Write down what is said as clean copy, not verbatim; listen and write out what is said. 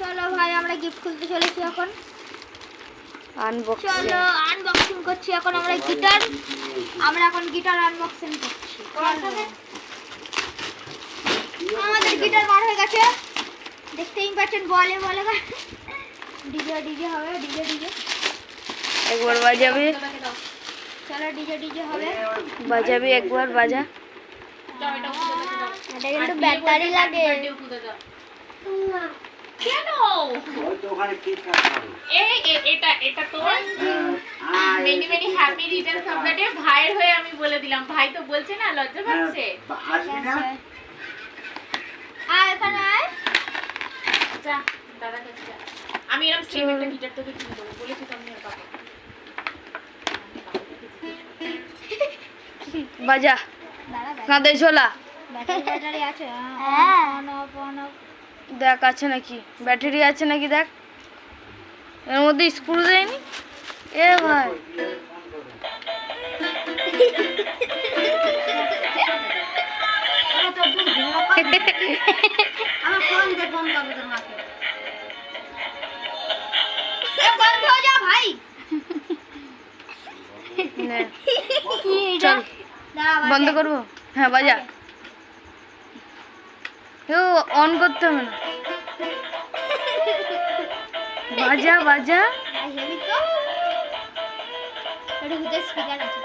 চলো ভাই আমরা গিফট খুলতে চলেছি এখন। আনবক্সিং। চলো আনবক্সিং করছি এখন আমরা গিটার। আমরা এখন গিটার আনবক্সিং করছি। আমাদের গিটার বার হয়ে গেছে, দেখতেই পাচ্ছেন। বলে বলে ডিজে ডিজে হবে, ডিজে ডিজে একবার বাজাবি। চলো ডিজে ডিজে হবে, বাজাবি একবার বাজা। এটা কিন্তু ব্যাটারি লাগে। কেন এই এটা এটা তোর many many happy Returns of the day. ভাইয়ের হয়ে আমি বলে দিলাম, ভাই তো বলছে না, লজ্জা পাচ্ছে। আর এখানে আয়। যা দাদা কাছে যা। আমি এরকম সেম একটা গিটার তোকে কিনে দেবো বলেছি তো আমি আর বাবা। বাজা দাঁড়া না দে ছোলা। ব্যাটারি ব্যাটারি আছে। হ্যাঁ অন অফ অন অফ। দেখ আছে নাকি, ব্যাটারি আছে নাকি দেখ। এর মধ্যে স্ক্রু দেয়নি এ ভাই। আমার ফোন দে, ফোন করবে তোর মাকে। বন্ধ হয়ে যা ভাই। নে, কি এটা? চল দাঁড়া বন্ধ করবো। হ্যাঁ বাজা। কেউ অন করতে হবে না, বাজা বাজা। হেভি তো। এটা ভিতরে স্পিকার আছে।